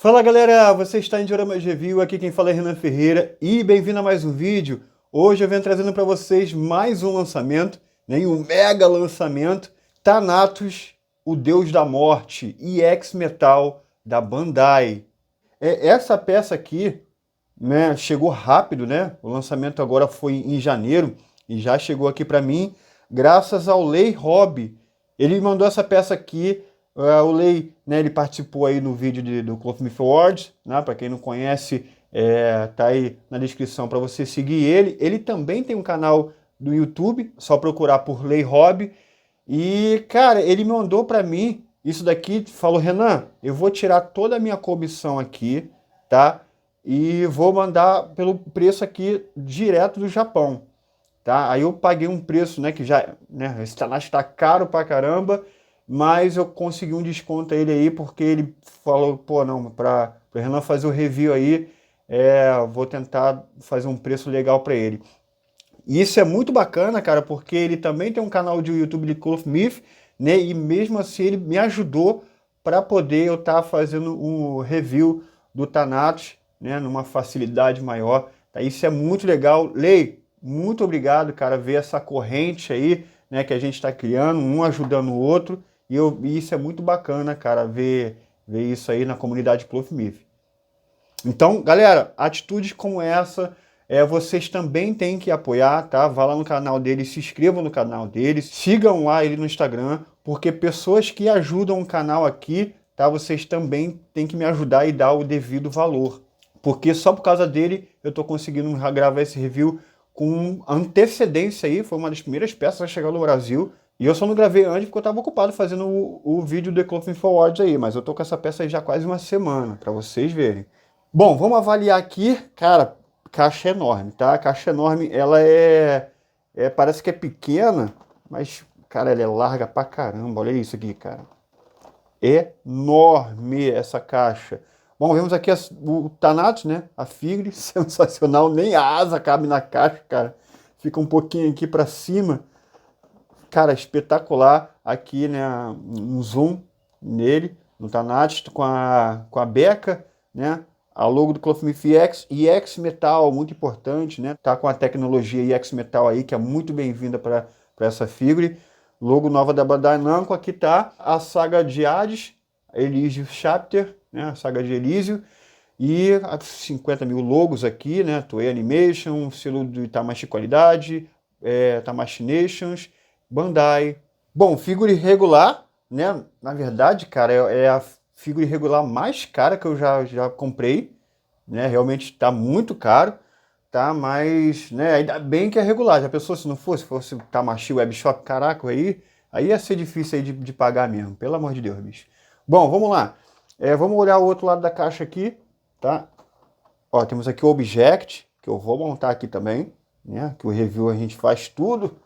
Fala galera, você está em Dioramas Review, aqui quem fala é Renan Ferreira e bem-vindo a mais um vídeo. Hoje eu venho trazendo para vocês mais um lançamento, um mega lançamento, Thanatos, o Deus da Morte, EX Metal da Bandai. Essa peça aqui, né, chegou rápido, né? O lançamento agora foi em janeiro e já chegou aqui para mim, graças ao Lei Hobby. Ele mandou essa peça aqui. O Lei, né, ele participou aí no vídeo do Clothmith Awards, né? Para quem não conhece, tá aí na descrição para você seguir ele. Ele também tem um canal do YouTube, só procurar por Lei Hobby. E, cara, ele mandou para mim isso daqui, falou: Renan, eu vou tirar toda a minha comissão aqui, tá? E vou mandar pelo preço aqui direto do Japão, tá? Aí eu paguei um preço, né, que já, né, esse Thanatos tá caro pra caramba, mas eu consegui um desconto a ele aí, porque ele falou, pô, não, para o Renan fazer o review aí, vou tentar fazer um preço legal para ele. E isso é muito bacana, cara, porque ele também tem um canal de YouTube de Clothmith, né, e mesmo assim ele me ajudou para poder eu estar fazendo um review do Thanatos, né, numa facilidade maior. Tá? Isso é muito legal. Lei, muito obrigado, cara, ver essa corrente aí, né, que a gente está criando, um ajudando o outro. E isso é muito bacana, cara, ver isso aí na comunidade Clothmith. Então, galera, atitudes como essa, vocês também têm que apoiar, tá? Vá lá no canal dele, se inscrevam no canal dele, sigam lá ele no Instagram, porque pessoas que ajudam o canal aqui, tá? Vocês também têm que me ajudar e dar o devido valor. Porque só por causa dele eu tô conseguindo gravar esse review com antecedência aí, foi uma das primeiras peças a chegar no Brasil. E eu só não gravei antes porque eu estava ocupado fazendo o vídeo do The Clothmith Awards aí, mas eu tô com essa peça aí já quase uma semana, para vocês verem. Bom, vamos avaliar aqui, cara, caixa enorme, tá? Caixa enorme, ela parece que é pequena, mas, cara, ela é larga pra caramba, olha isso aqui, cara. Enorme essa caixa. Bom, vemos aqui o Thanatos, né? A Figure, sensacional, nem a asa cabe na caixa, cara. Fica um pouquinho aqui pra cima. Cara, espetacular aqui, né? Um zoom nele, no Thanatos, com a beca, né? A logo do Clothmith EX, EX Metal, muito importante, né? Tá com a tecnologia EX Metal aí, que é muito bem-vinda para essa figure. Logo nova da Bandai Namco, aqui tá a saga de Hades, Elysium Chapter, né? A saga de Elysium. E 50 mil logos aqui, né? Toei Animation, selo de Tamashii Qualidade, Tamashii Nations, Bandai. Bom, figure regular, né? Na verdade, cara, é a figure regular mais cara que eu já comprei, né? Realmente está muito caro, tá? Mas, né, ainda bem que é regular. Já pensou se não fosse Tamashii Webshop, caraca, aí ia ser difícil aí de pagar mesmo, pelo amor de Deus, bicho. Bom, vamos lá. Vamos olhar o outro lado da caixa aqui, tá? Ó, temos aqui o Object, que eu vou montar aqui também, né? Que o review a gente faz tudo.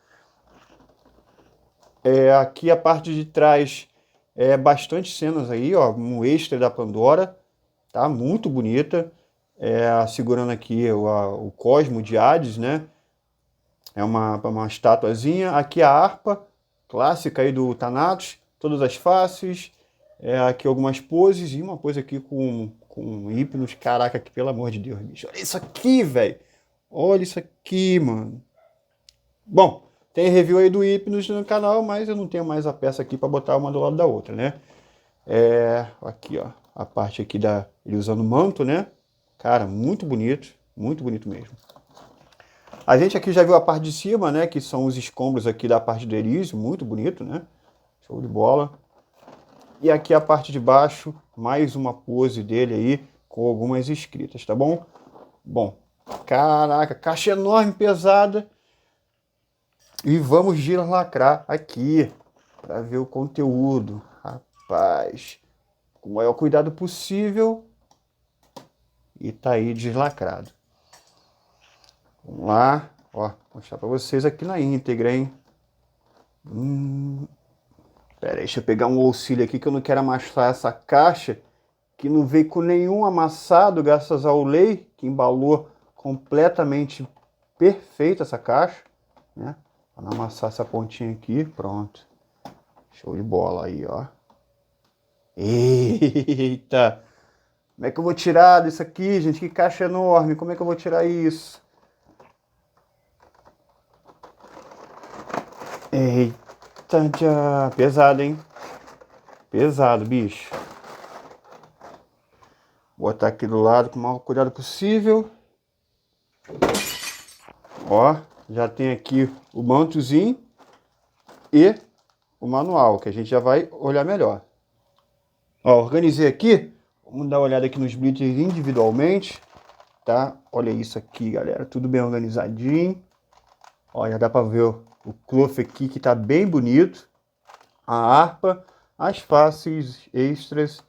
Aqui a parte de trás bastante cenas aí, ó, um extra da Pandora, tá? Muito bonita. Segurando aqui o Cosmo de Hades, né? É uma estatuazinha. Aqui a harpa clássica aí do Thanatos, todas as faces. Aqui algumas poses e uma pose aqui com hipnos. Caraca, que pelo amor de Deus, bicho. Olha isso aqui, velho. Olha isso aqui, mano. Bom, tem review aí do hipnos no canal, mas eu não tenho mais a peça aqui para botar uma do lado da outra, né? Aqui, ó, a parte aqui ele usando manto, né? Cara, muito bonito mesmo. A gente aqui já viu a parte de cima, né? Que são os escombros aqui da parte do Elysium, muito bonito, né? Show de bola. E aqui a parte de baixo, mais uma pose dele aí, com algumas escritas, tá bom? Bom, caraca, caixa enorme, pesada. E vamos lacrar aqui, para ver o conteúdo. Rapaz, com o maior cuidado possível. E tá aí deslacrado. Vamos lá, ó, mostrar para vocês aqui na íntegra, hein? Pera aí, deixa eu pegar um auxílio aqui que eu não quero amassar essa caixa, que não veio com nenhum amassado, graças ao Lei, que embalou completamente perfeito essa caixa, né? Para não amassar essa pontinha aqui, pronto. Show de bola aí, ó. Eita! Como é que eu vou tirar disso aqui, gente? Que caixa enorme. Como é que eu vou tirar isso? Eita, já. Pesado, hein? Pesado, bicho. Vou botar aqui do lado com o maior cuidado possível. Ó, já tem aqui o mantozinho e o manual, que a gente já vai olhar melhor. Ó, organizei aqui. Vamos dar uma olhada aqui nos blitzers individualmente, tá? Olha isso aqui, galera. Tudo bem organizadinho. Ó, já dá pra ver o cloth aqui, que tá bem bonito. A harpa, as faces extras,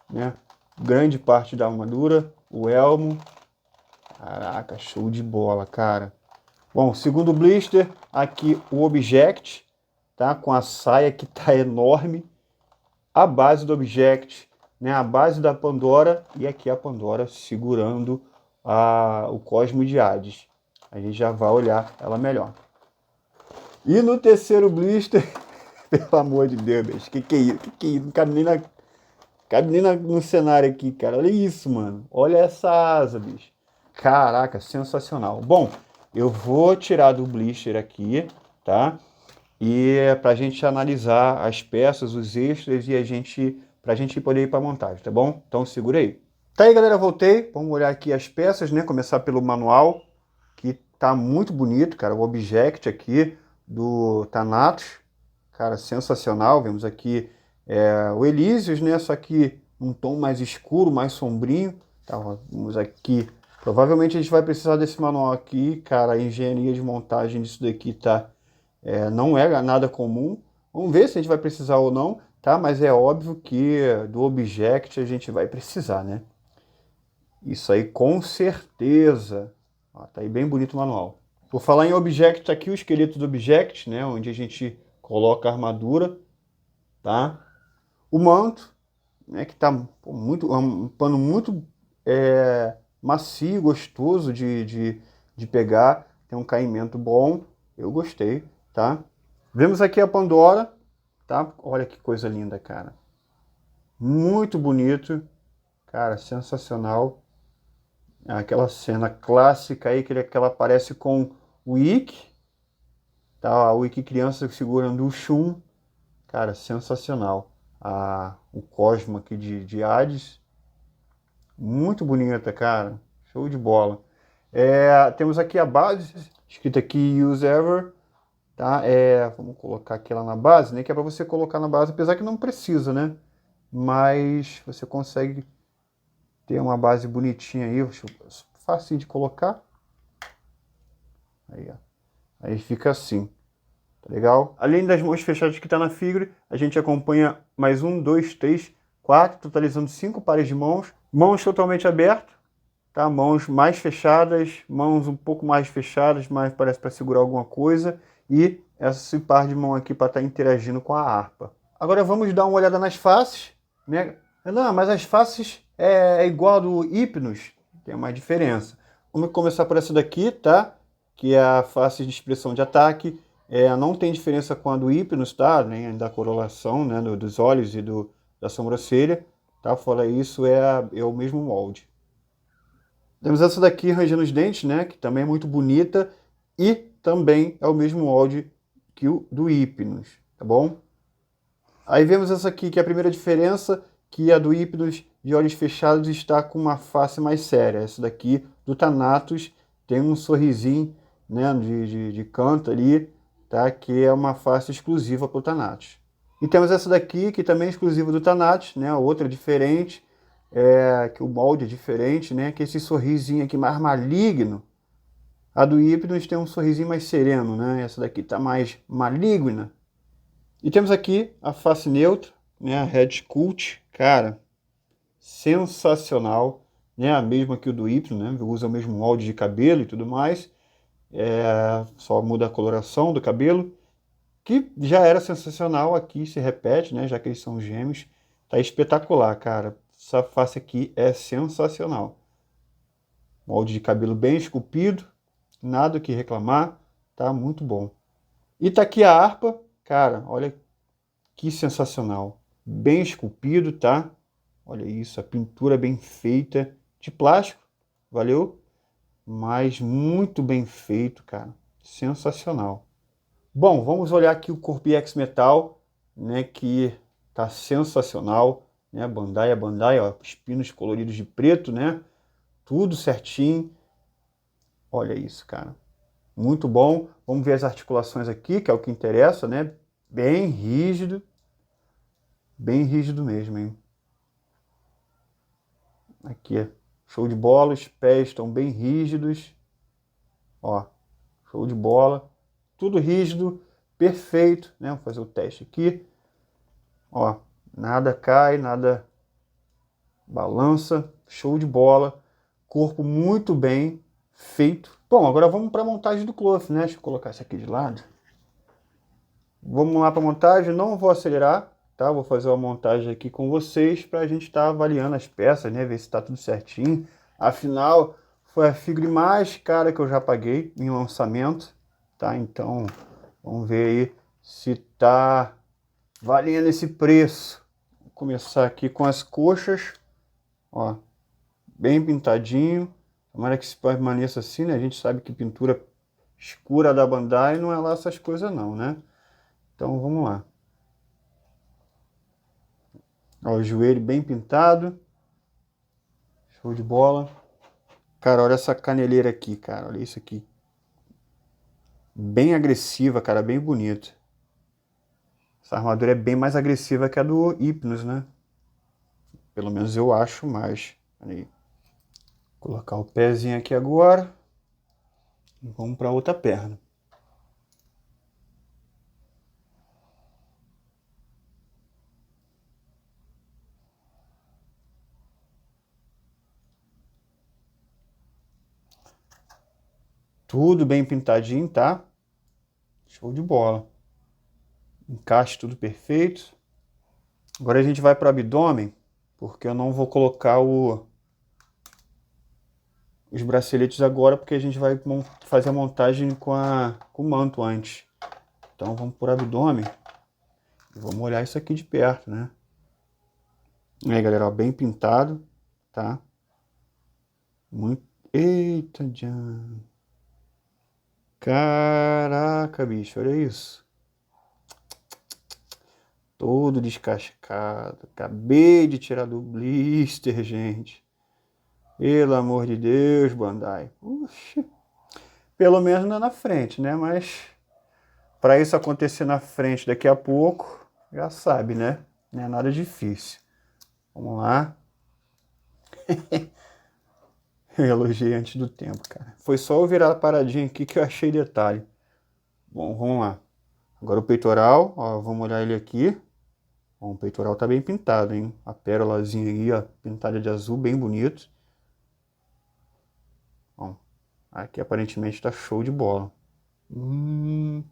né? Grande parte da armadura, o elmo. Caraca, show de bola, cara. Bom, segundo blister, aqui o Object, tá? Com a saia que tá enorme. A base do Object, né? A base da Pandora e aqui a Pandora segurando o Cosmo de Hades. A gente já vai olhar ela melhor. E no terceiro blister, pelo amor de Deus, bicho, que é isso? Que é isso? Não cabe nem no cenário aqui, cara. Olha isso, mano. Olha essa asa, bicho. Caraca, sensacional. Bom, eu vou tirar do blister aqui, tá? E pra gente analisar as peças, os extras e pra gente poder ir pra montagem, tá bom? Então segura aí. Tá aí, galera, voltei. Vamos olhar aqui as peças, né? Começar pelo manual, que tá muito bonito, cara. O Object aqui do Thanatos, cara, sensacional. Vemos aqui o Elysius, né? Só que um tom mais escuro, mais sombrio. Tá, vamos aqui. Provavelmente a gente vai precisar desse manual aqui, cara. A engenharia de montagem disso daqui tá, não é nada comum. Vamos ver se a gente vai precisar ou não, tá? Mas é óbvio que do Object a gente vai precisar, né? Isso aí com certeza. Ó, tá aí bem bonito o manual. Por falar em Object, tá aqui o esqueleto do Object, né? Onde a gente coloca a armadura, tá? O manto, né? Que tá um pano muito macio, gostoso de pegar. Tem um caimento bom. Eu gostei, tá? Vemos aqui a Pandora, tá? Olha que coisa linda, cara. Muito bonito. Cara, sensacional. Aquela cena clássica aí que ela aparece com o Ikki, tá? O Ikki criança segurando o Shun. Cara, sensacional. O Cosmo aqui de Hades. Muito bonita, cara. Show de bola. Temos aqui a base, escrita aqui Use Ever. Tá? Vamos colocar aqui lá na base, né? Que é para você colocar na base, apesar que não precisa, né? Mas você consegue ter uma base bonitinha aí, fácil de colocar. Aí, ó. Aí fica assim, tá legal? Além das mãos fechadas que tá na figure, a gente acompanha mais 1, 2, 3, 4, totalizando 5 pares de mãos. Mãos totalmente abertas, tá? Mãos mais fechadas, mãos um pouco mais fechadas, mas parece para segurar alguma coisa. E esse par de mão aqui para estar interagindo com a harpa. Agora vamos dar uma olhada nas faces, né? Não, mas as faces é igual a do Hypnos, tem uma diferença. Vamos começar por essa daqui, tá? Que é a face de expressão de ataque. Não tem diferença com a do Hypnos, tá? Nem da coloração, né? Dos olhos e da sobrancelha, tá? Fora isso, é o mesmo molde. Temos essa daqui rangendo os dentes, né? Que também é muito bonita e também é o mesmo molde que o do Hypnos, tá bom? Aí vemos essa aqui, que é a primeira diferença, que a do Hypnos de olhos fechados está com uma face mais séria. Essa daqui do Thanatos tem um sorrisinho, né, de canto ali, tá? Que é uma face exclusiva para o Thanatos. E temos essa daqui, que também é exclusiva do Thanatos, né? Outra diferente, que o molde é diferente, né? Que esse sorrisinho aqui mais maligno. A do Hypnos tem um sorrisinho mais sereno, né? Essa daqui tá mais maligna. E temos aqui a face neutra, né? A Red Cult, cara, sensacional, né? A mesma que o do Hypnos, né? Usa o mesmo molde de cabelo e tudo mais. Só muda a coloração do cabelo, que já era sensacional, aqui se repete, né? Já que eles são gêmeos. Tá espetacular, cara. Essa face aqui é sensacional. Molde de cabelo bem esculpido, nada o que reclamar, tá muito bom. E tá aqui a harpa, cara, olha que sensacional. Bem esculpido, tá? Olha isso, a pintura bem feita, de plástico, valeu? Mas muito bem feito, cara. Sensacional. Bom, vamos olhar aqui o corpo EX Metal, né, que tá sensacional, né? Bandai, a Bandai, ó, os pinos coloridos de preto, né? Tudo certinho. Olha isso, cara. Muito bom. Vamos ver as articulações aqui, que é o que interessa, né? Bem rígido mesmo, hein? Aqui, show de bola, os pés estão bem rígidos. Ó, show de bola. Tudo rígido, perfeito, né? Vou fazer o teste aqui. Ó, nada cai, nada balança, show de bola. Corpo muito bem feito. Bom, agora vamos para a montagem do cloth, né? Deixa eu colocar isso aqui de lado. Vamos lá para a montagem, não vou acelerar, tá? Vou fazer uma montagem aqui com vocês para a gente estar avaliando as peças, né? Ver se está tudo certinho. Afinal, foi a figure mais cara que eu já paguei em lançamento, tá? Então, vamos ver aí se tá valendo esse preço. Vou começar aqui com as coxas, ó, bem pintadinho. Tomara que se permaneça assim, né? A gente sabe que pintura escura da Bandai não é lá essas coisas não, né? Então vamos lá. Ó, o joelho bem pintado. Show de bola. Cara, olha essa caneleira aqui, cara. Olha isso aqui. Bem agressiva, cara. Bem bonito. Essa armadura é bem mais agressiva que a do Hypnos, né? Pelo menos eu acho mais. Olha aí. Vou colocar o pezinho aqui agora. E vamos para outra perna. Tudo bem pintadinho, tá? Show de bola. Encaixe tudo perfeito. Agora a gente vai para o abdômen, porque eu não vou colocar os braceletes agora, porque a gente vai fazer a montagem com o manto antes. Então vamos por abdômen e vamos olhar isso aqui de perto, né? E aí, galera, ó, bem pintado, tá? Muito... Eita, Jan. Caraca, bicho, olha isso. Todo descascado. Acabei de tirar do blister, gente. Pelo amor de Deus, Bandai. Puxa. Pelo menos não é na frente, né? Mas para isso acontecer na frente daqui a pouco, já sabe, né? Não é nada difícil. Vamos lá. Eu elogiei antes do tempo, cara. Foi só eu virar a paradinha aqui que eu achei detalhe. Bom, vamos lá. Agora o peitoral, ó, vamos olhar ele aqui. Bom, o peitoral tá bem pintado, hein? A pérolazinha aí, ó, pintada de azul, bem bonito. Bom, aqui aparentemente tá show de bola. Tem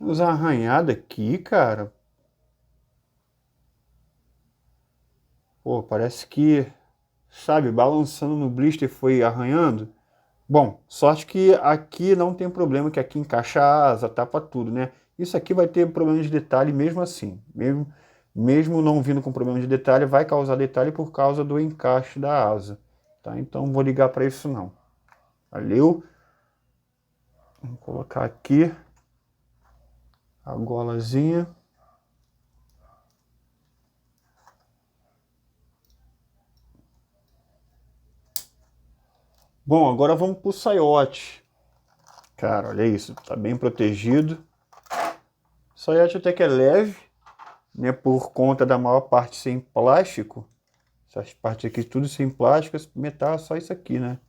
uns arranhados aqui, cara. Pô, parece que, sabe, balançando no blister foi arranhando. Bom, sorte que aqui não tem problema, que aqui encaixa a asa, tapa tudo, né? Isso aqui vai ter problema de detalhe mesmo assim. Mesmo não vindo com problema de detalhe, vai causar detalhe por causa do encaixe da asa. Tá? Então não vou ligar para isso não. Valeu? Vamos colocar aqui a golazinha. Bom, agora vamos pro saiote. Cara, olha isso, tá bem protegido. O saiote até que é leve, né, por conta da maior parte ser em plástico. Essas partes aqui tudo sem plástico, metal é só isso aqui, né?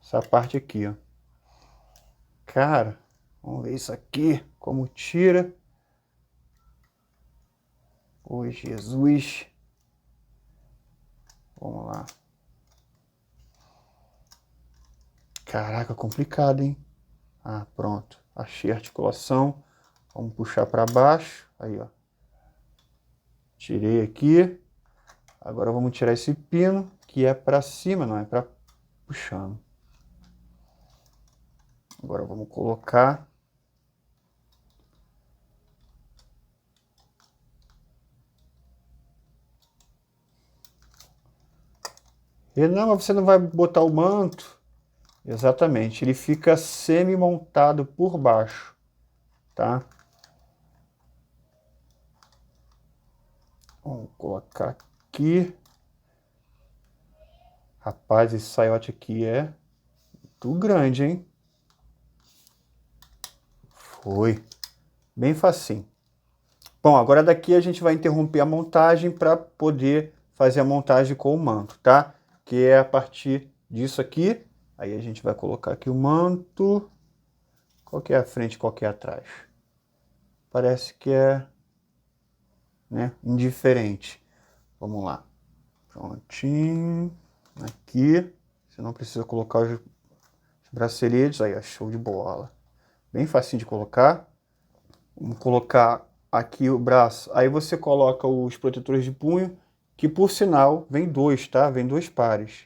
Essa parte aqui, ó. Cara, vamos ver isso aqui, como tira. Ô, Jesus. Vamos lá. Caraca, complicado, hein? Ah, pronto. Achei a articulação. Vamos puxar para baixo. Aí, ó. Tirei aqui. Agora vamos tirar esse pino, que é para cima, não é para puxando. Agora vamos colocar. Ele, não, mas você não vai botar o manto. Exatamente, ele fica semi-montado por baixo, tá? Vamos colocar aqui. Rapaz, esse saiote aqui é muito grande, hein? Foi. Bem facinho. Bom, agora daqui a gente vai interromper a montagem para poder fazer a montagem com o manto, tá? Que é a partir disso aqui. Aí a gente vai colocar aqui o manto. Qual que é a frente, qual que é atrás? Parece que é, né, indiferente. Vamos lá. Prontinho. Aqui. Você não precisa colocar os braceletes. Aí, ó, show de bola. Bem facinho de colocar. Vamos colocar aqui o braço. Aí você coloca os protetores de punho, que por sinal vem dois, tá? Vem dois pares.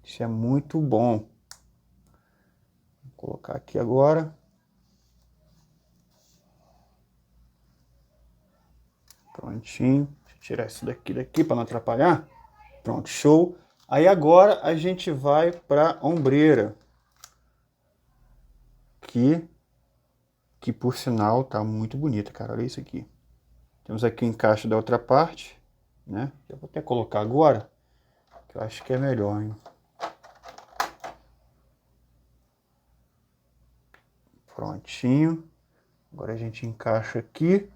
Isso é muito bom. Vou colocar aqui agora. Prontinho. Deixa eu tirar isso daqui para não atrapalhar. Pronto, show. Aí agora a gente vai para a ombreira. Que por sinal tá muito bonita, cara. Olha isso aqui. Temos aqui o encaixe da outra parte, né? Eu vou até colocar agora, que eu acho que é melhor, hein? Prontinho. Agora a gente encaixa aqui.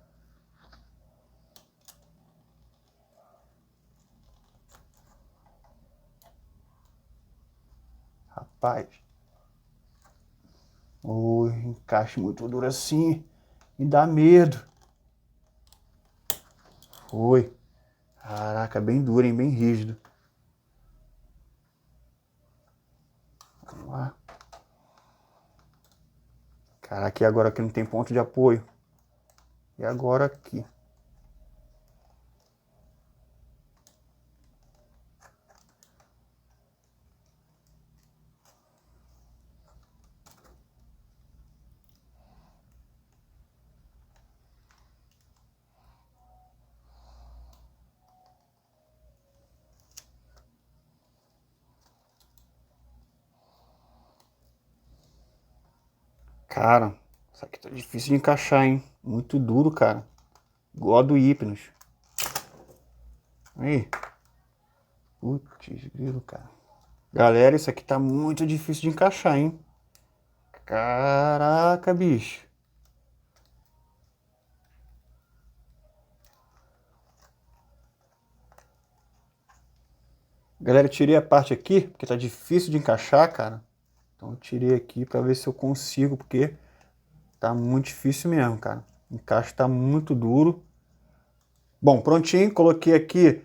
Rapaz. O encaixe muito duro assim. Me dá medo. Foi. Caraca, bem duro, hein? Bem rígido. Vamos lá. Caraca, e agora aqui não tem ponto de apoio. E agora aqui. Cara, isso aqui tá difícil de encaixar, hein? Muito duro, cara. Igual a do Hypnos. Aí. Putz, grilo, cara. Galera, isso aqui tá muito difícil de encaixar, hein? Caraca, bicho. Galera, eu tirei a parte aqui, porque tá difícil de encaixar, cara. Então eu tirei aqui pra ver se eu consigo, porque tá muito difícil mesmo, cara. O encaixe tá muito duro. Bom, prontinho, coloquei aqui,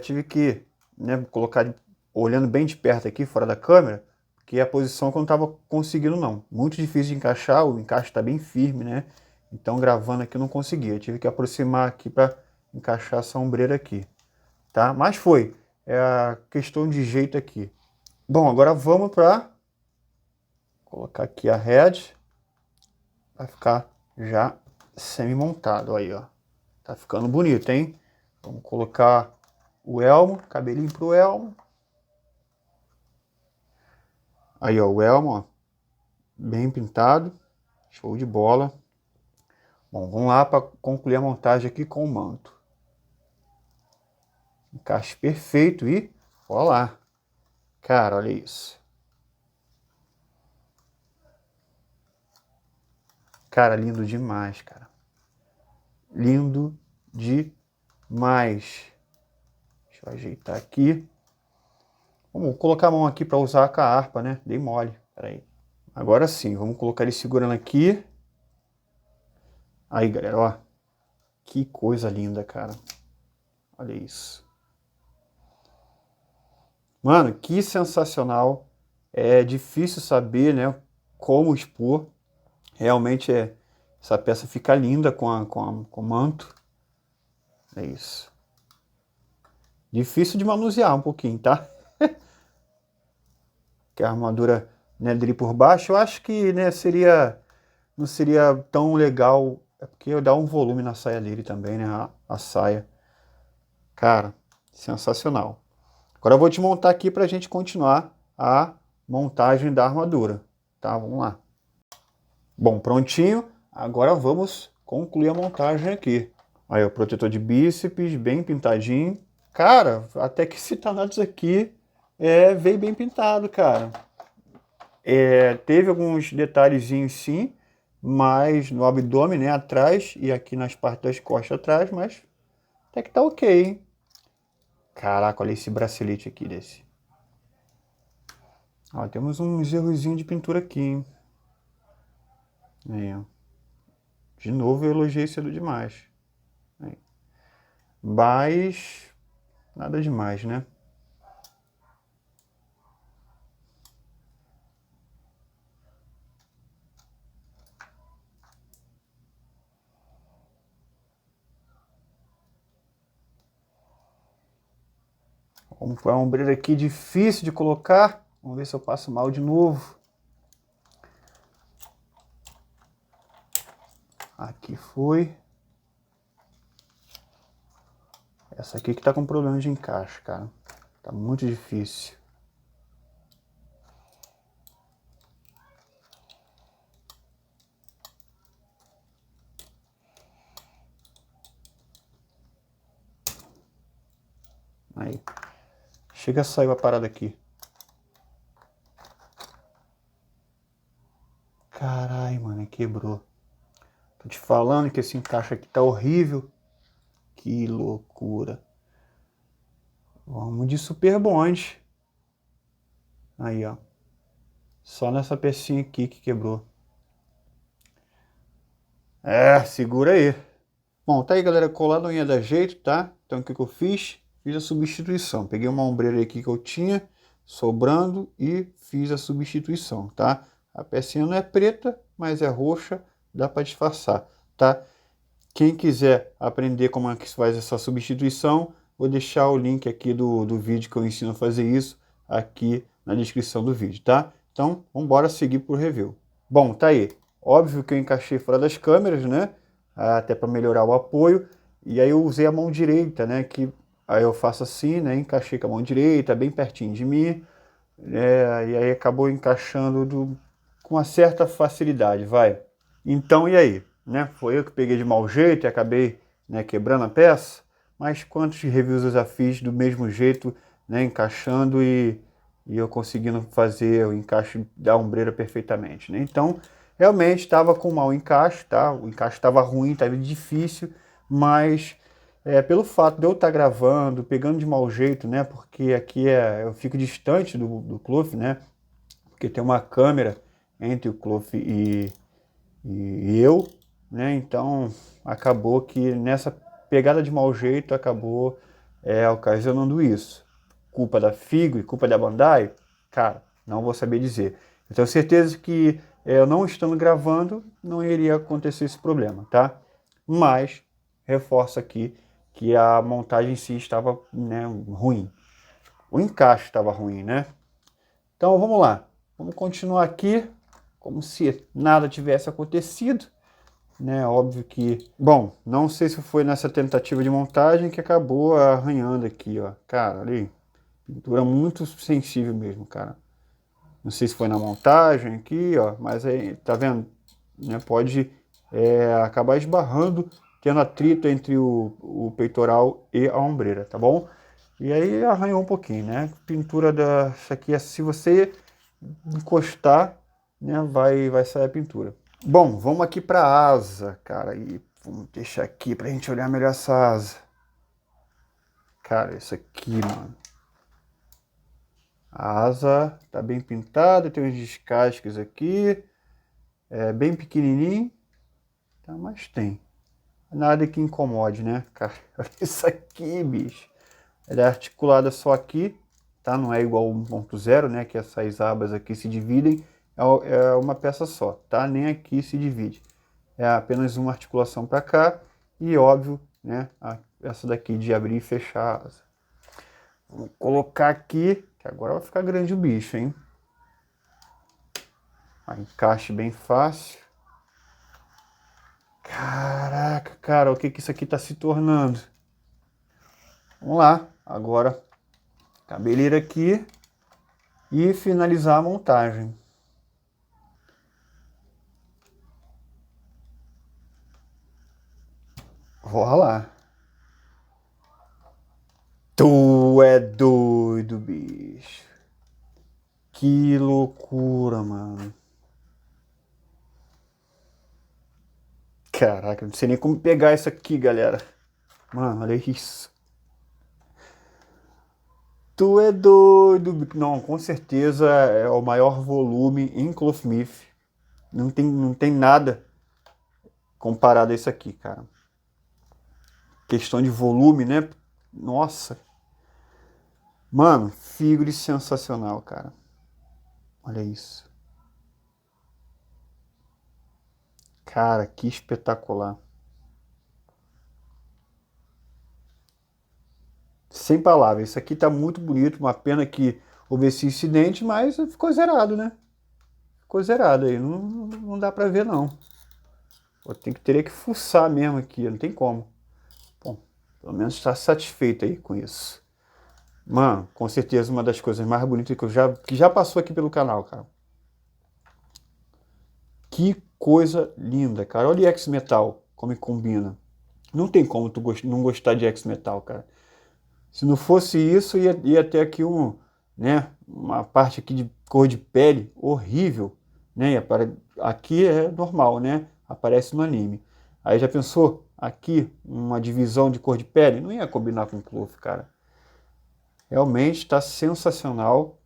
tive que, né, colocar olhando bem de perto aqui, fora da câmera, porque é a posição que eu não tava conseguindo não. Muito difícil de encaixar, o encaixe tá bem firme, né? Então gravando aqui eu não consegui, eu tive que aproximar aqui para encaixar essa ombreira aqui, tá? Mas foi, é a questão de jeito aqui. Bom, agora vamos para colocar aqui a head, vai ficar já semi-montado aí, ó. Tá ficando bonito, hein? Vamos colocar o elmo, cabelinho pro elmo. Aí, ó, o elmo, ó, bem pintado, show de bola. Bom, vamos lá para concluir a montagem aqui com o manto. Encaixe perfeito e, ó lá. Cara, olha isso. Cara, lindo demais, cara. Lindo demais. Deixa eu ajeitar aqui. Vamos colocar a mão aqui para usar com a harpa, né? Dei mole. Pera aí. Agora sim, vamos colocar ele segurando aqui. Aí, galera, ó. Que coisa linda, cara. Olha isso. Mano, que sensacional. É difícil saber, né, como expor. Realmente essa peça fica linda com o manto. É isso. Difícil de manusear um pouquinho, tá? Que a armadura, né, dele por baixo, eu acho que, né, não seria tão legal, é porque dá um volume na saia dele também, né, a saia. Cara, Sensacional. Agora eu vou desmontar aqui para a gente continuar a montagem da armadura, tá? Vamos lá. Bom, prontinho. Agora vamos concluir a montagem aqui. Aí o protetor de bíceps, bem pintadinho. Cara, até que esse Thanatos aqui veio bem pintado, cara. Teve alguns detalhezinhos sim, mas no abdômen, né, atrás e aqui nas partes das costas atrás, mas até que tá ok, hein? Caraca, olha esse bracelete aqui desse. Ó, temos uns errozinhos de pintura aqui, hein? Aí, ó. De novo eu elogiei cedo demais. Aí. Mas nada demais, né? Vamos para uma ombreira aqui difícil de colocar. Vamos ver se eu passo mal de novo. Aqui foi. Essa aqui que tá com problema de encaixe, cara. Tá muito difícil. Aí. Chega a sair a parada aqui. Caralho, mano, quebrou. Tô te falando que esse encaixe aqui tá horrível. Que loucura. Vamos de super bonde. Aí, ó. Só nessa pecinha aqui que quebrou. Segura aí. Bom, tá aí, galera. Colar não ia dar jeito, tá? Então, o que eu fiz? Fiz a substituição. Peguei uma ombreira aqui que eu tinha sobrando e fiz a substituição, tá? A pecinha não é preta, mas é roxa. Dá para disfarçar, tá? Quem quiser aprender como é que se faz essa substituição, vou deixar o link aqui do vídeo que eu ensino a fazer isso aqui na descrição do vídeo, tá? Então, vamos embora seguir por review. Bom, tá aí. Óbvio que eu encaixei fora das câmeras, né? Até para melhorar o apoio. E aí eu usei a mão direita, né? Que aí eu faço assim, né? Encaixei com a mão direita, bem pertinho de mim. E aí acabou encaixando com uma certa facilidade, vai. Então, e aí? Né? Foi eu que peguei de mau jeito e acabei, né, quebrando a peça, mas quantos reviews eu já fiz do mesmo jeito, né, encaixando e eu conseguindo fazer o encaixe da ombreira perfeitamente, né? Então, realmente estava com mau encaixe, tá? O encaixe estava ruim, estava difícil, mas pelo fato de eu estar gravando, pegando de mau jeito, né? Porque aqui eu fico distante do Cloth, né? Porque tem uma câmera entre o Cloth e eu, né? Então acabou que nessa pegada de mau jeito acabou ocasionando isso. Culpa da Figo e culpa da Bandai? Cara, não vou saber dizer. Eu tenho certeza que eu não estando gravando não iria acontecer esse problema, tá? Mas reforço aqui que a montagem em si estava, né, ruim. O encaixe estava ruim, né? Então vamos lá. Vamos continuar aqui como se nada tivesse acontecido, né? Óbvio que, bom, não sei se foi nessa tentativa de montagem que acabou arranhando aqui, ó. Cara, ali, pintura muito sensível mesmo, cara. Não sei se foi na montagem aqui, ó, mas aí, tá vendo? Né, pode acabar esbarrando, tendo atrito entre o peitoral e a ombreira, tá bom? E aí arranhou um pouquinho, né? Pintura dessa aqui, se você encostar, né, vai sair a pintura. Bom, vamos aqui para a asa, cara, e vamos deixar aqui para a gente olhar melhor essa asa. Cara, isso aqui, mano. A asa tá bem pintada, tem uns descasques aqui, bem pequenininho, tá, mas tem. Nada que incomode, né, cara? Olha isso aqui, bicho. Ela é articulada só aqui, tá? Não é igual o 1.0, né, que essas abas aqui se dividem. É uma peça só, tá? Nem aqui se divide. É apenas uma articulação para cá e, óbvio, né, essa daqui de abrir e fechar a asa. Vou colocar aqui, que agora vai ficar grande o bicho, hein? Encaixe bem fácil. Caraca, cara, o que isso aqui tá se tornando? Vamos lá, agora cabeleira aqui e finalizar a montagem. Bora lá. Tu é doido, bicho. Que loucura, mano. Caraca, não sei nem como pegar isso aqui, galera. Mano, olha isso. Tu é doido. Não, com certeza é o maior volume em Clothsmith. Não tem nada comparado a isso aqui, cara. Questão de volume, né? Nossa. Mano, figure sensacional, cara. Olha isso. Cara, que espetacular. Sem palavras. Isso aqui tá muito bonito. Uma pena que houve esse incidente, mas ficou zerado, né? Ficou zerado aí. Não dá pra ver, não. Teria que fuçar mesmo aqui. Não tem como. Bom, pelo menos está satisfeito aí com isso. Mano, com certeza uma das coisas mais bonitas que já passou aqui pelo canal, cara. Que coisa linda, cara. Olha o X-Metal, como combina. Não tem como tu não gostar de X-Metal, cara. Se não fosse isso, ia ter aqui uma parte aqui de cor de pele horrível, né? Aqui é normal, né? Aparece no anime. Aí já pensou? Aqui, uma divisão de cor de pele? Não ia combinar com o Cloth, cara. Realmente está sensacional.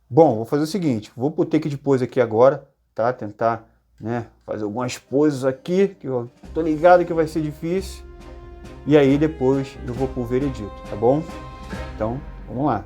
Bom, vou fazer o seguinte, vou pro take de pose aqui agora, tá? Tentar, né, fazer algumas poses aqui, que eu tô ligado que vai ser difícil. E aí depois eu vou pro veredito, tá bom? Então, vamos lá.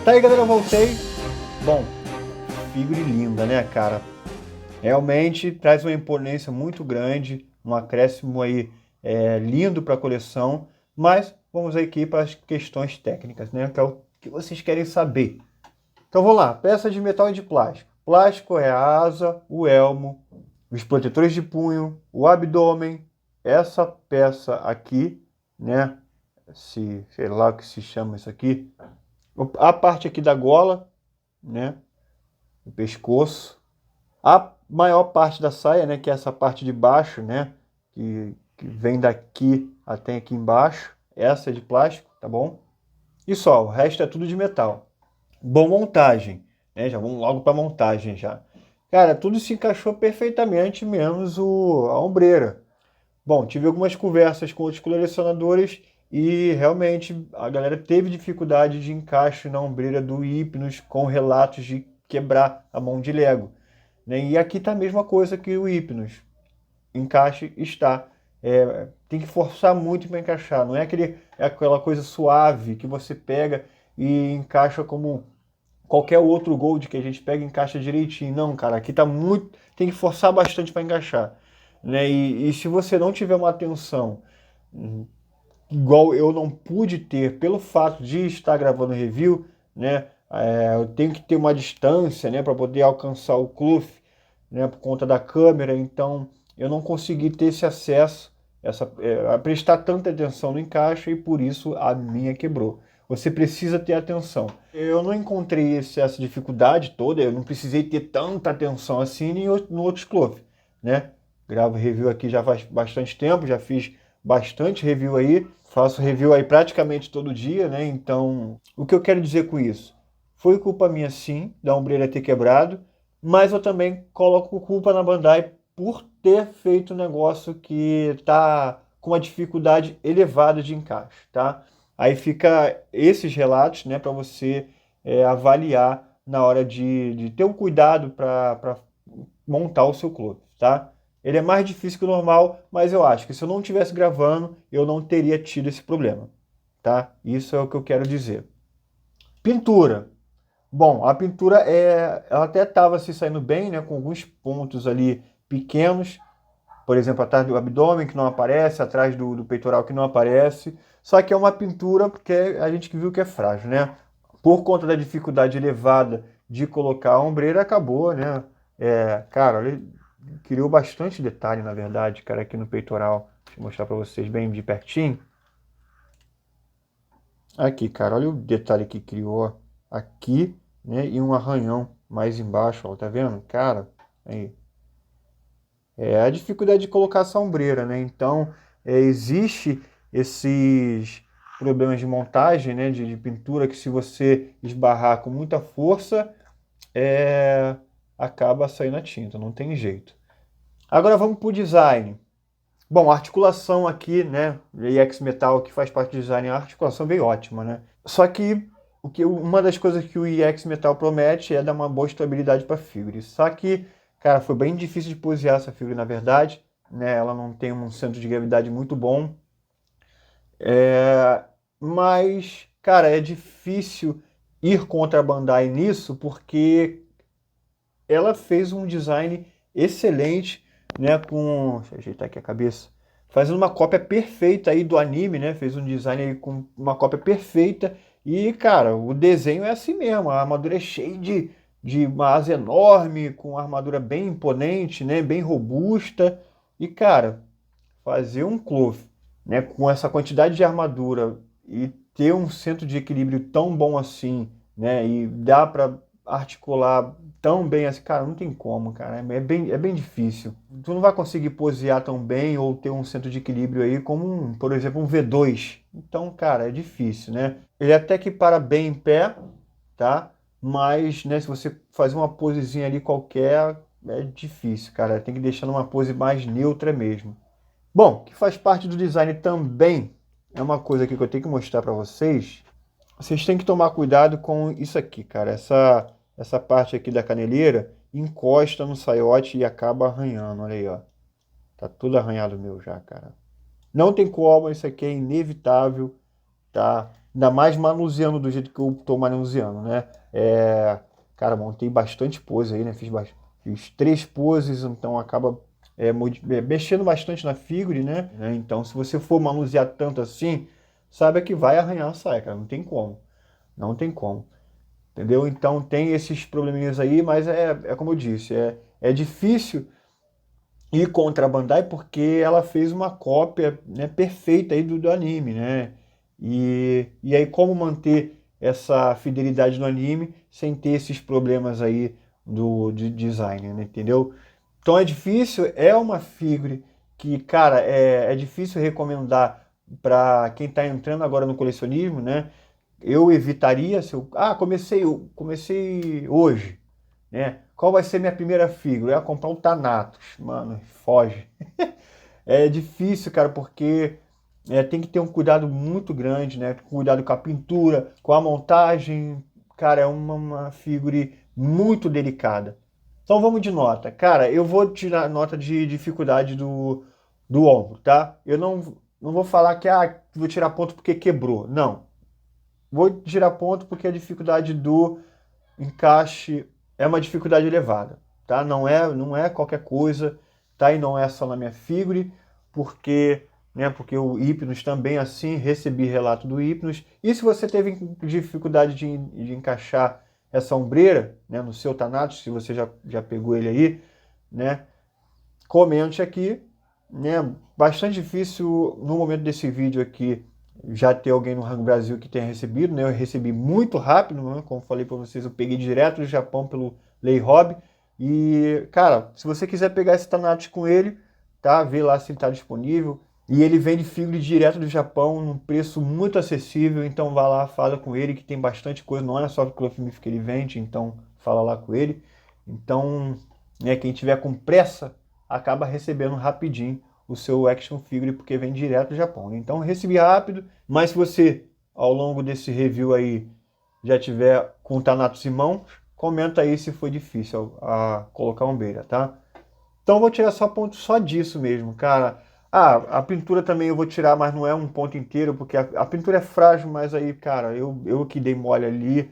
Tá aí, galera, eu voltei. Bom, figure linda, né, cara? Realmente traz uma imponência muito grande, um acréscimo aí lindo para a coleção, mas vamos aqui para as questões técnicas, né, que é o que vocês querem saber. Então vamos lá, peça de metal e de plástico. Plástico é a asa, o elmo, os protetores de punho, o abdômen, essa peça aqui, né, sei lá o que se chama isso aqui, a parte aqui da gola, né, o pescoço, a maior parte da saia, né, que é essa parte de baixo, né, que vem daqui até aqui embaixo, essa é de plástico, tá bom? E só, o resto é tudo de metal. Bom, montagem, né, já vamos logo para montagem já. Cara, tudo se encaixou perfeitamente, menos a ombreira. Bom, tive algumas conversas com outros colecionadores e realmente a galera teve dificuldade de encaixe na ombreira do Hypnos com relatos de quebrar a mão de Lego, né? E aqui tá a mesma coisa que o Hypnos. Encaixe está. Tem que forçar muito para encaixar. Não é aquela coisa suave que você pega e encaixa como qualquer outro Gold que a gente pega e encaixa direitinho. Não, cara, aqui tá muito. Tem que forçar bastante para encaixar, né? E se você não tiver uma atenção igual eu não pude ter pelo fato de estar gravando review, né? Eu tenho que ter uma distância, né, para poder alcançar o cloth, né, por conta da câmera. Então eu não consegui ter esse acesso, a prestar tanta atenção no encaixe e por isso a minha quebrou. Você precisa ter atenção. Eu não encontrei essa dificuldade toda, eu não precisei ter tanta atenção assim no outros cloth, né? Gravo review aqui já faz bastante tempo, já fiz bastante review aí, faço review aí praticamente todo dia, né? Então, o que eu quero dizer com isso? Foi culpa minha sim, da ombreira ter quebrado, mas eu também coloco culpa na Bandai por ter feito um negócio que tá com uma dificuldade elevada de encaixe, tá? Aí fica esses relatos, né, para você avaliar na hora de ter um cuidado para montar o seu cloth, tá? Ele é mais difícil que o normal, mas eu acho que se eu não estivesse gravando, eu não teria tido esse problema, tá? Isso é o que eu quero dizer. Pintura. Bom, a pintura ela até estava se saindo bem, né? Com alguns pontos ali pequenos, por exemplo, atrás do abdômen que não aparece, atrás do peitoral que não aparece. Só que é uma pintura porque a gente viu que é frágil, né? Por conta da dificuldade elevada de colocar a ombreira, acabou, né? Cara, olha, criou bastante detalhe, na verdade, cara, aqui no peitoral. Deixa eu mostrar para vocês bem de pertinho. Aqui, cara, olha o detalhe que criou aqui, né? E um arranhão mais embaixo, ó, tá vendo? Cara, aí. É a dificuldade de colocar essa ombreira, né? Então, existe esses problemas de montagem, né? De pintura que se você esbarrar com muita força, acaba saindo a tinta, não tem jeito. Agora vamos para o design. Bom, a articulação aqui, né, EX Metal, que faz parte do design, a articulação veio ótima, né? Só que uma das coisas que o EX Metal promete é dar uma boa estabilidade para a figure. Só que, cara, foi bem difícil de posear essa figure, na verdade, né? Ela não tem um centro de gravidade muito bom. Mas, cara, é difícil ir contra a Bandai nisso, porque ela fez um design excelente, né, deixa eu ajeitar aqui a cabeça, fazendo uma cópia perfeita aí do anime, né, fez um design aí com uma cópia perfeita e, cara, o desenho é assim mesmo, a armadura é cheia de uma asa enorme, com uma armadura bem imponente, né, bem robusta e, cara, fazer um cloth, né, com essa quantidade de armadura e ter um centro de equilíbrio tão bom assim, né, e dá para articular tão bem assim, cara, não tem como, cara, é bem difícil. Tu não vai conseguir posear tão bem ou ter um centro de equilíbrio aí como, por exemplo, um V2. Então, cara, é difícil, né? Ele até que para bem em pé, tá? Mas, né, se você fazer uma posezinha ali qualquer, é difícil, cara. Tem que deixar numa pose mais neutra mesmo. Bom, que faz parte do design também, é uma coisa aqui que eu tenho que mostrar para vocês. Vocês têm que tomar cuidado com isso aqui, cara. Essa parte aqui da caneleira encosta no saiote e acaba arranhando. Olha aí, ó. Tá tudo arranhado meu já, cara. Não tem como, isso aqui é inevitável, tá? Ainda mais manuseando do jeito que eu tô manuseando, né? Cara, montei bastante pose aí, né? Fiz 3 poses, então acaba mexendo bastante na figure, né? Então, se você for manusear tanto assim, saiba que vai arranhar a saia, cara. Não tem como. Não tem como. Entendeu? Então tem esses probleminhas aí, mas é como eu disse, é difícil ir contra a Bandai porque ela fez uma cópia, né, perfeita aí do anime, né? E aí como manter essa fidelidade no anime sem ter esses problemas aí de design, né? Entendeu? Então é difícil, é uma figure que, cara, é difícil recomendar para quem está entrando agora no colecionismo, né? Eu evitaria se eu, comecei hoje, né? Qual vai ser minha primeira figura? Eu ia comprar um Thanatos, mano, foge. É difícil, cara, porque tem que ter um cuidado muito grande, né? Cuidado com a pintura, com a montagem. Cara, é uma figure muito delicada. Então vamos de nota. Cara, eu vou tirar nota de dificuldade do ombro, tá? Eu não vou falar que vou tirar ponto porque quebrou. Não. Vou tirar ponto porque a dificuldade do encaixe é uma dificuldade elevada, tá? Não é qualquer coisa, tá? E não é só na minha figure, porque o Hypnos também assim, recebi relato do Hypnos. E se você teve dificuldade de encaixar essa ombreira, né, no seu Thanatos, se você já pegou ele aí, né? Comente aqui, né? Bastante difícil no momento desse vídeo aqui já ter alguém no Rango Brasil que tenha recebido, né? Eu recebi muito rápido, né? Como falei para vocês, eu peguei direto do Japão pelo Lei Hobby. E, cara, se você quiser pegar esse Thanatos com ele, tá? Vê lá se ele está disponível. E ele vende figure direto do Japão num preço muito acessível, então vá lá, fala com ele que tem bastante coisa, não é só o Clothmith que ele vende, então fala lá com ele. Então, né, quem tiver com pressa acaba recebendo rapidinho o seu action figure porque vem direto do Japão. Então recebi rápido, mas se você ao longo desse review aí já tiver com o Thanatos em mãos, comenta aí se foi difícil a colocar um beira, tá? Então eu vou tirar só ponto só disso mesmo, cara. A pintura também eu vou tirar, mas não é um ponto inteiro, porque a pintura é frágil, mas aí, cara, eu que dei mole ali,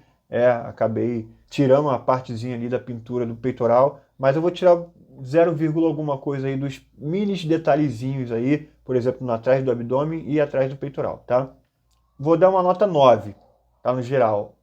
acabei tirando uma partezinha ali da pintura do peitoral, mas eu vou tirar 0, alguma coisa aí dos mini detalhezinhos aí, por exemplo, atrás do abdômen e atrás do peitoral, tá? Vou dar uma nota 9, tá, no geral,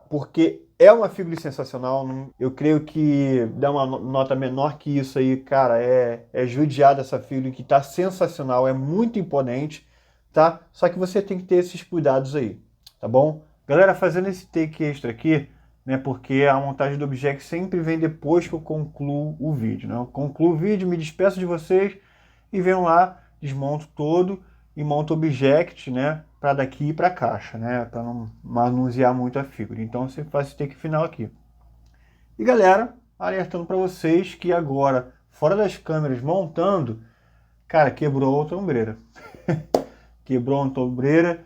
porque é uma figura sensacional. Eu creio que dar uma nota menor que isso aí, cara, é judiar dessa figura que tá sensacional, é muito imponente, tá? Só que você tem que ter esses cuidados aí, tá bom? Galera, fazendo esse take extra aqui, né, porque a montagem do objeto sempre vem depois que eu concluo o vídeo, né? Eu concluo o vídeo, me despeço de vocês e venho lá, desmonto todo e monto o object, né, para daqui ir para a caixa, né, para não manusear muito a figura. Então você faz esse take final aqui. E galera, alertando para vocês que agora, fora das câmeras montando, cara, quebrou outra ombreira. Quebrou outra ombreira.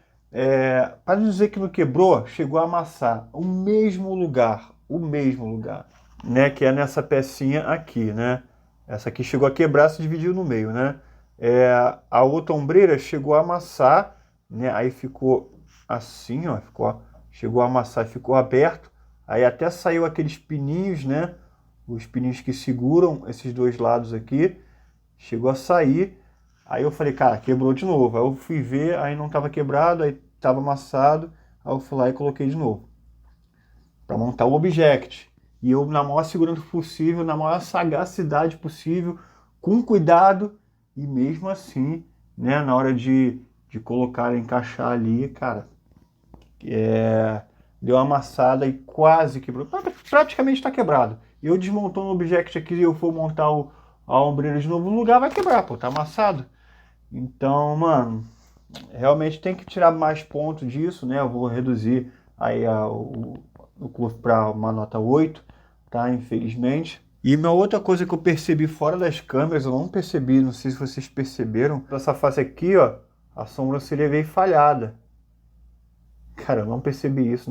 Para dizer que não quebrou, chegou a amassar o mesmo lugar, né, que é nessa pecinha aqui, né. Essa aqui chegou a quebrar, se dividiu no meio, né. A outra ombreira chegou a amassar, né, aí ficou assim, ó, chegou a amassar e ficou aberto, aí até saiu aqueles pininhos, né, os pininhos que seguram esses dois lados aqui, chegou a sair, aí eu falei, cara, quebrou de novo, aí eu fui ver, aí não estava quebrado, aí estava amassado, aí eu fui lá e coloquei de novo, para montar o object, e eu na maior segurança possível, na maior sagacidade possível, com cuidado, e mesmo assim, né, na hora de colocar, encaixar ali, cara, deu uma amassada e quase quebrou. Praticamente está quebrado. Eu desmontou um object aqui e eu for montar a ombreira de novo no lugar, vai quebrar, pô, tá amassado. Então, mano, realmente tem que tirar mais pontos disso, né? Eu vou reduzir aí o curso para uma nota 8, tá? Infelizmente. E uma outra coisa que eu percebi fora das câmeras, eu não percebi, não sei se vocês perceberam, essa face aqui, ó, a sobrancelha veio falhada. Cara, eu não percebi isso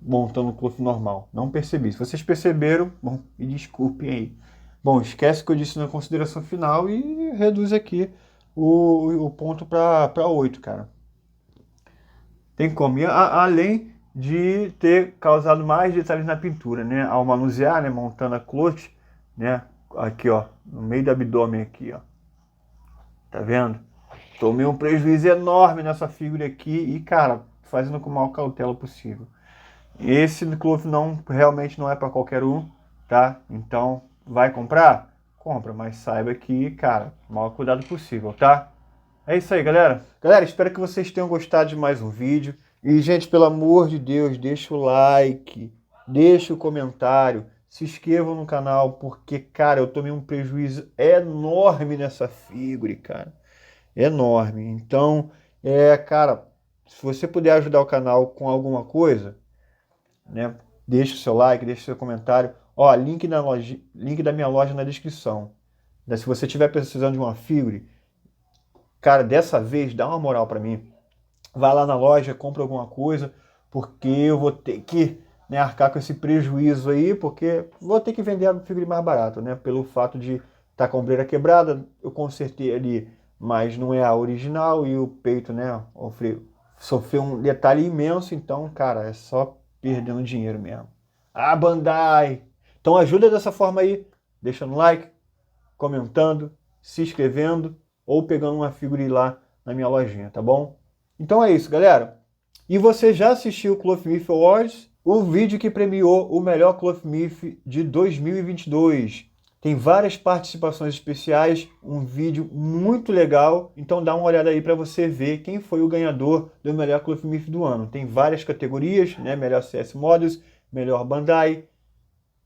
montando o cloth normal. Não percebi. Se vocês perceberam, bom, me desculpem aí. Bom, esquece o que eu disse na consideração final e reduz aqui o ponto para 8, cara. Tem como. E além de ter causado mais detalhes na pintura, né? Ao manusear, né? Montando a cloth, né? Aqui, ó. No meio do abdômen aqui, ó. Tá vendo? Tomei um prejuízo enorme nessa figura aqui e, cara, fazendo com a maior cautela possível. Esse cloth realmente não é para qualquer um, tá? Então, vai comprar? Compra, mas saiba que, cara, o maior cuidado possível, tá? É isso aí, galera. Galera, espero que vocês tenham gostado de mais um vídeo. E, gente, pelo amor de Deus, deixa o like, deixa o comentário, se inscrevam no canal, porque, cara, eu tomei um prejuízo enorme nessa figure, cara. Enorme. Então, cara, se você puder ajudar o canal com alguma coisa, né? Deixa o seu like, deixa o seu comentário. Ó, link da minha loja na descrição. Se você estiver precisando de uma figure, cara, dessa vez dá uma moral para mim. Vai lá na loja, compra alguma coisa, porque eu vou ter que, né, arcar com esse prejuízo aí, porque vou ter que vender a figura mais barato, né? Pelo fato de estar com a ombreira quebrada, eu consertei ali, mas não é a original e o peito, né, sofreu um detalhe imenso, então, cara, é só perdendo dinheiro mesmo. Ah, Bandai! Então ajuda dessa forma aí, deixando like, comentando, se inscrevendo ou pegando uma figura lá na minha lojinha, tá bom? Então é isso, galera. E você já assistiu o Clothmith Awards? O vídeo que premiou o melhor Clothmith de 2022. Tem várias participações especiais, um vídeo muito legal. Então dá uma olhada aí para você ver quem foi o ganhador do melhor Clothmith do ano. Tem várias categorias, né? Melhor CS Models, melhor Bandai,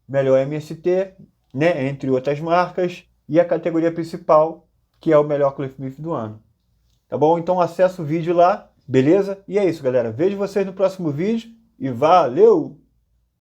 melhor MST, né? Entre outras marcas. E a categoria principal, que é o melhor Clothmith do ano. Tá bom? Então acessa o vídeo lá, beleza? E é isso, galera. Vejo vocês no próximo vídeo e valeu!